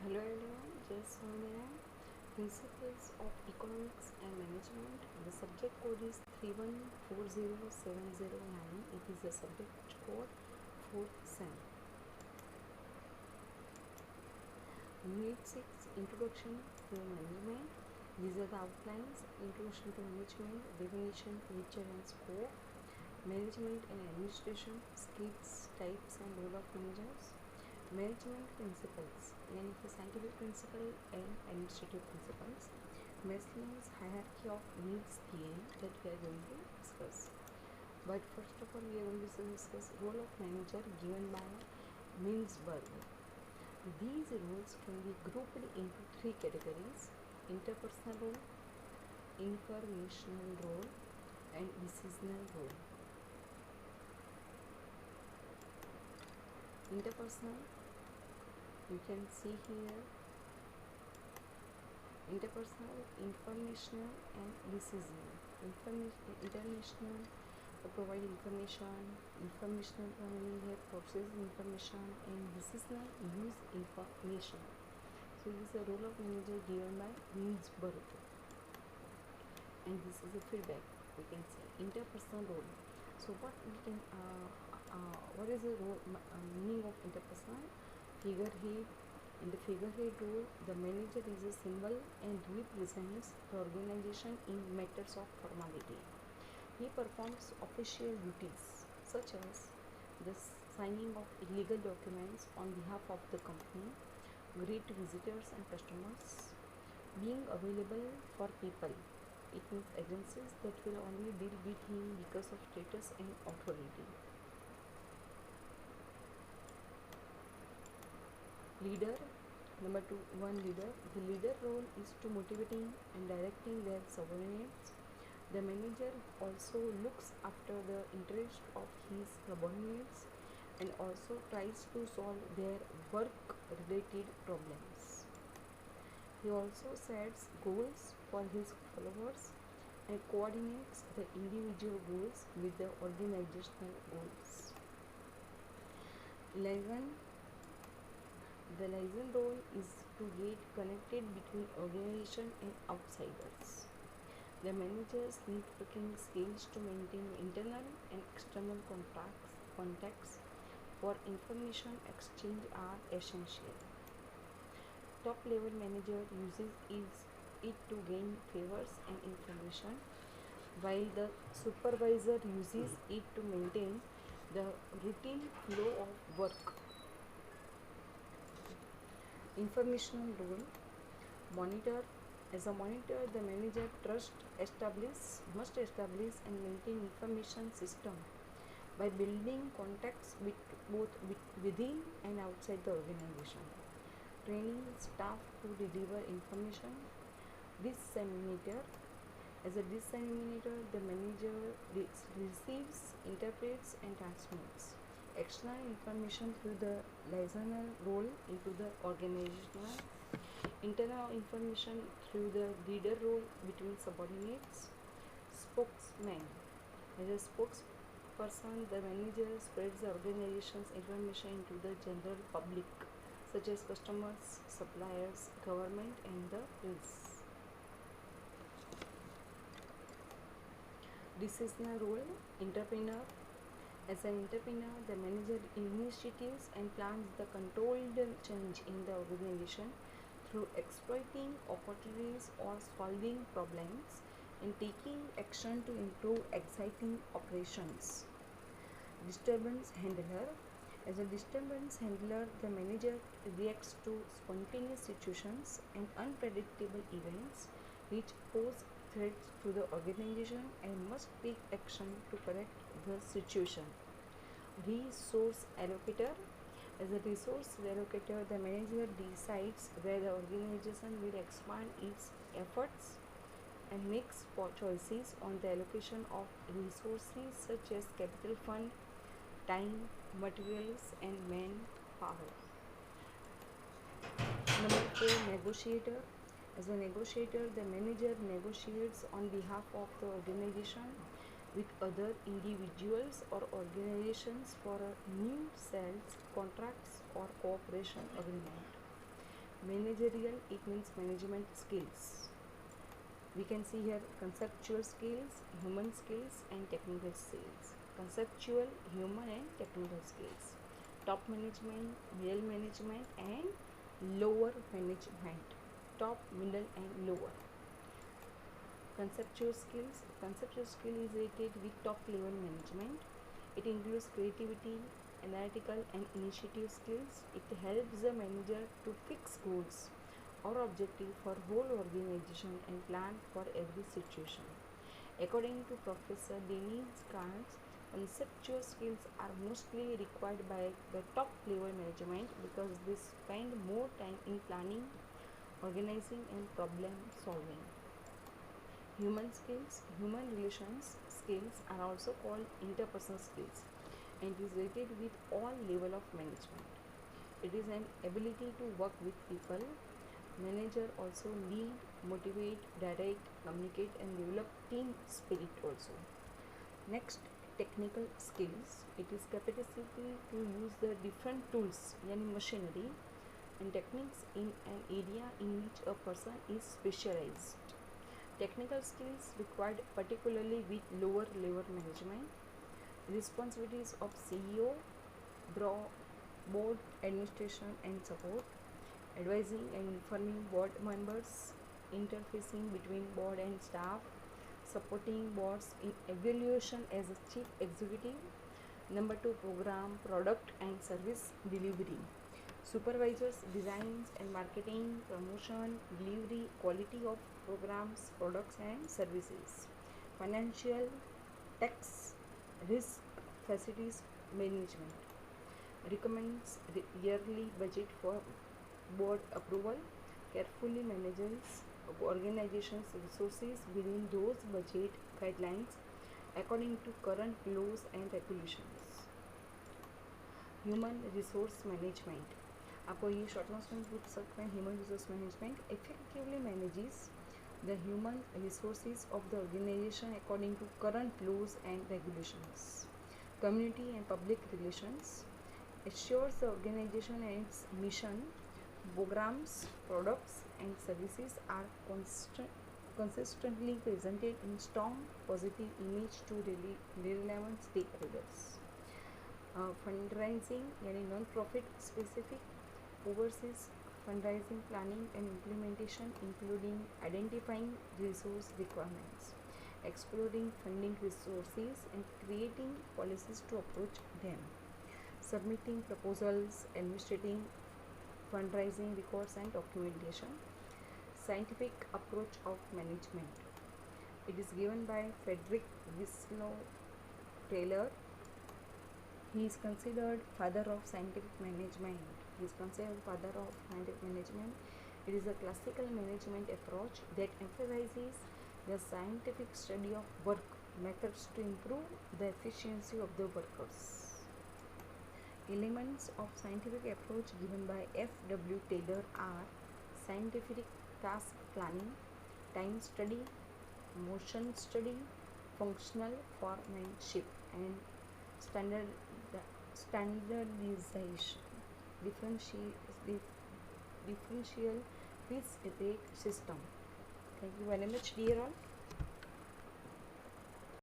Hello everyone, just Soumya. Principles of Economics and Management. The subject code is 3140709. It is the subject code for SAM. Unit 6 Introduction to Management. These are the outlines. Introduction to Management, definition, nature and scope, management and administration, skills, types and role of managers, management principles, यानी कि scientific principle and administrative principles, Maslow's hierarchy of needs theory that we are going to discuss. But first of all, we are going to discuss role of manager given by Mintzberg. These roles can be grouped into three categories: interpersonal role, informational role, and decisional role. Interpersonal, you can see here, interpersonal, informational and decisional. International provide informational meaning here process information, and decisional use information. So this is a role of manager given by Mintzberg, and this is a feedback. We can say interpersonal role. So what is the meaning of interpersonal? Figurehead. In the figurehead role, the manager is a symbol and represents the organization in matters of formality. He performs official duties such as the signing of illegal documents on behalf of the company, greet visitors and customers, being available for people. It means agencies that will only deal with him because of status and authority. Leader, number two, one leader. The leader role is to motivating and directing their subordinates. The manager also looks after the interest of his subordinates and also tries to solve their work related problems. He also sets goals for his followers and coordinates the individual goals with the organizational goals. Liaison. The liaison role is to get connected between organization and outsiders. The managers need cooking skills to maintain internal and external contacts for information exchange are essential. Top level manager it to gain favors and information, while the supervisor uses it to maintain the routine flow of work. Informational role. Monitor. As a monitor, the manager must establish and maintain information system by building contacts within and outside the organization. Training staff to deliver information. Disseminator. As a disseminator, the manager receives, interprets and transmits external information through the liaison role into the organizational, internal information through the leader role between subordinates. Spokesman. As a spokesperson, the manager spreads the organization's information into the general public, such as customers, suppliers, government, and the press. Decisional role. Entrepreneur. As an entrepreneur, the manager initiates and plans the controlled change in the organization through exploiting opportunities or solving problems and taking action to improve exciting operations. Disturbance handler. As a disturbance handler, the manager reacts to spontaneous situations and unpredictable events which pose threats to the organization and must take action to correct the situation. Resource allocator. As a resource allocator, the manager decides where the organization will expand its efforts and makes choices on the allocation of resources such as capital fund, time, materials, and manpower. Number 4, negotiator. As a negotiator, the manager negotiates on behalf of the organization with other individuals or organizations for a new sales, contracts, or cooperation agreement. Managerial, it means management skills. We can see here conceptual skills, human skills and technical skills. Conceptual, human and technical skills. Top management, middle management and lower management. Top, middle and lower. Conceptual skills. Conceptual skill is related with top level management. It includes creativity, analytical and initiative skills. It helps the manager to fix goals or objective for whole organization and plan for every situation. According to Professor Denise Krantz, conceptual skills are mostly required by the top level management because they spend more time in planning, organizing and problem solving. Human skills, human relations skills are also called interpersonal skills and is related with all level of management. It is an ability to work with people. Manager also lead, motivate, direct, communicate and develop team spirit also. Next, technical skills. It is capacity to use the different tools yani machinery and techniques in an area in which a person is specialized. Technical skills required particularly with lower level management. Responsibilities of CEO, board administration and support, advising and informing board members, interfacing between board and staff, supporting boards in evaluation as a chief executive. Number 2, program, product and service delivery. Supervisors, designs and marketing, promotion, delivery, quality of programs, products and services. Financial, tax, risk, facilities management. Recommends yearly budget for board approval. Carefully manages organization's resources within those budget guidelines according to current laws and regulations. Human resource management. आपको ये short notes में पूछ सकते हैं. Human resource management effectively manages the human resources of the organization according to current laws and regulations. Community and public relations assures the organization and its mission, programs, products and services are consistently presented in strong positive image to relevant stakeholders. Fundraising यानी non-profit specific oversees fundraising planning and implementation including identifying resource requirements, exploring funding resources and creating policies to approach them, submitting proposals, administrating fundraising records and documentation. Scientific approach of management. It is given by Frederick Winslow Taylor. He is considered father of scientific management. It is a classical management approach that emphasizes the scientific study of work methods to improve the efficiency of the workers. Elements of scientific approach given by F.W. Taylor are scientific task planning, time study, motion study, functional foremanship and standardization, differential risk rate system. Thank you very much, dear all.